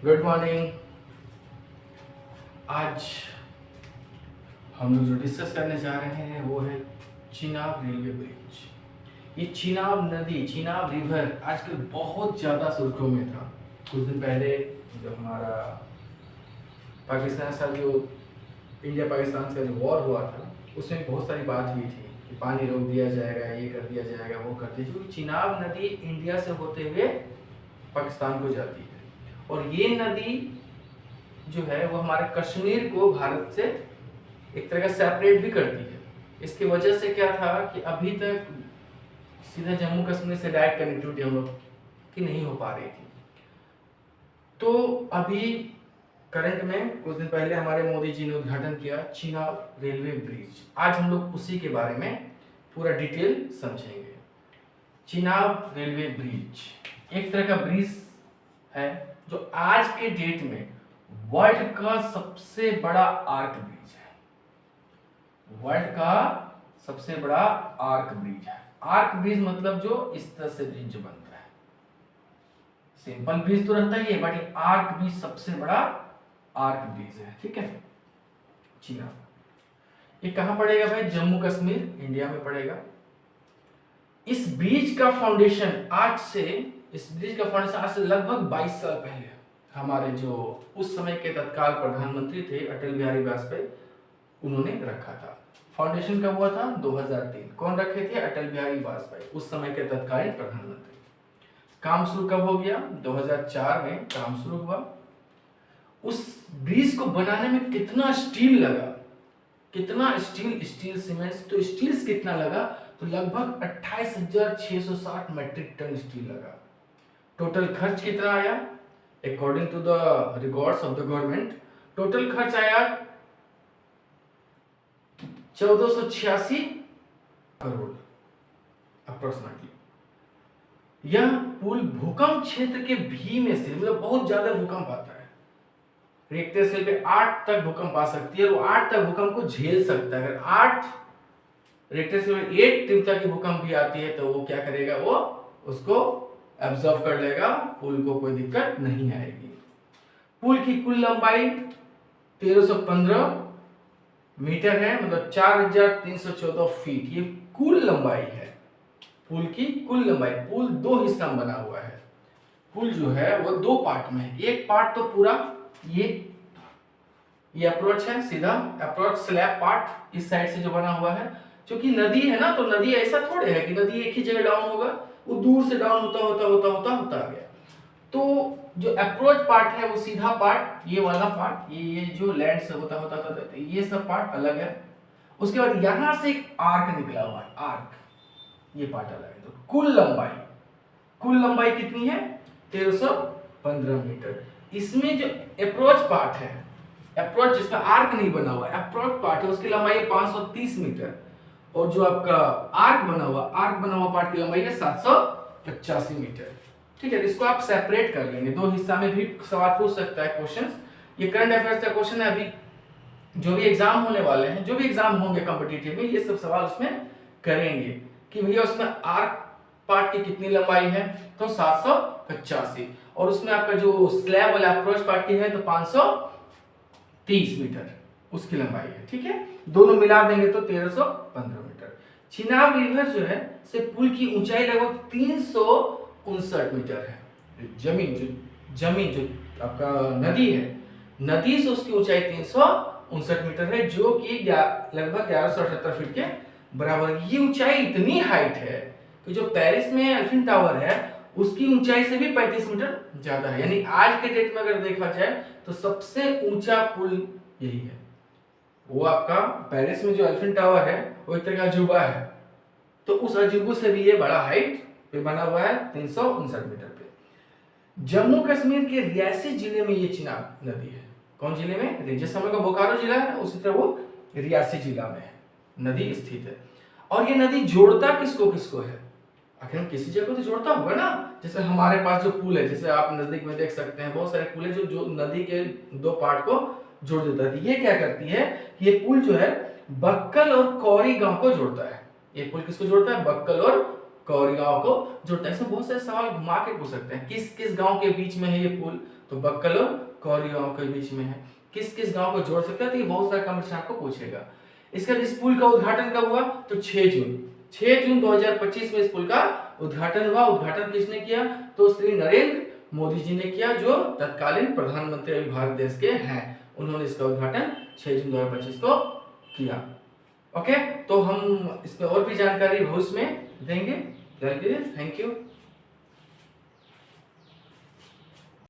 Good morning. आज हम लोग जो डिस्कस करने जा रहे हैं वो है चिनाब रेलवे ब्रिज। ये चिनाब नदी, चिनाब रिवर आजकल बहुत ज़्यादा सुर्खियों में था। कुछ दिन पहले जब हमारा पाकिस्तान से जो इंडिया पाकिस्तान से जो वॉर हुआ था उसमें बहुत सारी बात हुई थी कि पानी रोक दिया जाएगा, ये कर दिया जाएगा, वो कर दिया, क्योंकि चिनाब नदी इंडिया से होते हुए पाकिस्तान को जाती है और ये नदी जो है वो हमारे कश्मीर को भारत से एक तरह का सेपरेट भी करती है। इसकी वजह से क्या था कि अभी तक सीधा जम्मू कश्मीर से डायरेक्ट कनेक्टिविटी हम लोग की नहीं हो पा रही थी। तो अभी करंट में कुछ दिन पहले हमारे मोदी जी ने उद्घाटन किया चिनाब रेलवे ब्रिज। आज हम लोग उसी के बारे में पूरा डिटेल समझेंगे। चिनाब रेलवे ब्रिज एक तरह का ब्रिज है जो आज के डेट में वर्ल्ड का सबसे बड़ा आर्क ब्रिज है। वर्ल्ड का सबसे बड़ा आर्क ब्रिज है। आर्क ब्रिज मतलब जो इस तरह से ब्रिज जो बनता है। सिंपल ब्रिज तो रहता ही है, बट आर्क ब्रिज सबसे बड़ा आर्क ब्रिज है। ठीक है। चिनाब ये कहां पड़ेगा भाई? जम्मू कश्मीर, इंडिया में पड़ेगा। इस ब्रिज का फाउंडेशन आज से लगभग 22 साल पहले हमारे जो उस समय के तत्काल प्रधानमंत्री थे अटल बिहारी वाजपेयी, उन्होंने रखा था। फाउंडेशन कब हुआ था? 2003। कौन रखे थे? अटल बिहारी वाजपेयी, उस समय के तत्कालीन प्रधानमंत्री। काम शुरू कब हो गया? 2004 में काम शुरू हुआ। उस ब्रिज को बनाने में कितना स्टील लगा, कितना स्टील सीमेंट्स, तो स्टील्स कितना लगा? तो लगभग 28,660 मेट्रिक टन स्टील लगा। टोटल खर्च कितना आया? According to the records of the government, total खर्च आया 1486 करोड़ अप्रोक्सीमेटली। यह पुल भूकंप क्षेत्र के भी में से, मतलब बहुत ज्यादा भूकंप आता है। रिक्टर स्केल पे 8 तक भूकंप आ सकती है और वो 8 तक भूकंप को झेल सकता है। अगर 8 रिक्टर स्केल पे 8 तीव्रता की भूकंप भी आती है तो वो क्या करेगा? वो उसको एब्जॉर्ब कर लेगा, पुल को कोई दिक्कत नहीं आएगी। पुल की कुल लंबाई 1315 मीटर है, मतलब 4314 फीट। ये कुल लंबाई है, पुल की कुल लंबाई। पुल 2 हिस्सा में बना हुआ है। पुल जो है वो 2 पार्ट में है। एक पार्ट तो पूरा ये अप्रोच है, सीधा अप्रोच स्लैब पार्ट इस साइड से जो बना हुआ है। क्योंकि नदी है ना, तो नदी ऐसा थोड़े है कि नदी एक ही जगह डाउन होगा, वो दूर से डाउन होता आ गया। तो जो अप्रोच पार्ट है वो सीधा पार्ट, ये वाला पार्ट, ये जो लैंड से होता ये सब पार्ट अलग है। उसके बाद यहां से एक आर्क निकला हुआ है, आर्क, ये पार्ट अलग है। तो कुल लंबाई कितनी है? 1315 मीटर। इसमें जो अप्रोच पार्ट है, अप्रोच जिसका आर्क नहीं बना हुआ है, अप्रोच पार्ट है, उसकी लंबाई है 530 मीटर। और जो आपका आर्क बना हुआ पार्ट की लंबाई है 785 मीटर। ठीक है, इसको आप सेपरेट कर लेंगे। 2 हिस्सा में भी सवाल पूछ सकता है क्वेश्चन। ये करंट अफेयर्स का क्वेश्चन है। अभी जो भी एग्जाम होने वाले हैं, जो भी एग्जाम होंगे कॉम्पिटिटिव में, ये सब सवाल उसमें करेंगे कि भैया उसमें आर्क पार्ट की कितनी लंबाई है? तो 785। और उसमें आपका जो स्लैब वाला अप्रोच पार्ट की है तो 530 मीटर उसकी लंबाई है। ठीक है, दोनों मिला देंगे तो 1315 मीटर। चिनाब रिवर जो है से पुल की ऊंचाई लगभग 359 मीटर है। जमीन जो आपका नदी है, नदी से उसकी ऊंचाई 359 मीटर है, जो कि लगभग 1178 फीट के बराबर। ये ऊंचाई इतनी हाइट है कि जो पेरिस में एलिफेंट टावर है उसकी ऊंचाई से भी 35 मीटर ज्यादा है। यानी आज के डेट में अगर देखा जाए तो सबसे ऊंचा पुल यही है। वो आपका पेरिस में जो एलिफेंट टावर है वो एक तरह का अजूबा है, तो उस अजूबे से भी ये बड़ा हाइट पे बना हुआ है 359 मीटर पे। जम्मू कश्मीर के रियासी जिले में ये चिनाब नदी है। कौन जिले में? जिस समय का बोकारो जिला है उसी तरह वो रियासी जिला में है नदी स्थित है। और ये नदी जोड़ता किसको किसको है? आखिर हम किसी जगह तो जोड़ता होगा ना। जैसे हमारे पास जो पुल है, जैसे आप नजदीक में देख सकते हैं, बहुत सारे पुल है जो नदी के 2 पार्ट को जोड़ देता है। ये क्या करती है? ये पुल जो है बक्कल और कौरी गांव को जोड़ता है। ये पुल किसको जोड़ता है? बक्कल और कौरी गांव को जोड़ता है। ऐसे बहुत सारे सवाल घुमा के पूछ सकते हैं। किस किस गांव के बीच में है ये पुल? तो बक्कल और कौरी गांव के बीच में है। किस किस गांव को जोड़ सकता है, तो ये बहुत सारा क्वेश्चन आपको पूछेगा। इसके बाद इस पुल का उद्घाटन कब हुआ, तो 6 जून 2025 में इस पुल का उद्घाटन हुआ। उद्घाटन किसने किया, तो श्री नरेंद्र मोदी जी ने किया, जो तत्कालीन प्रधानमंत्री अभी भारत देश के हैं। उन्होंने इसका उद्घाटन 6 जून 2025 को किया। ओके, तो हम इस पे और भी जानकारी भविष्य में देंगे। Thank you.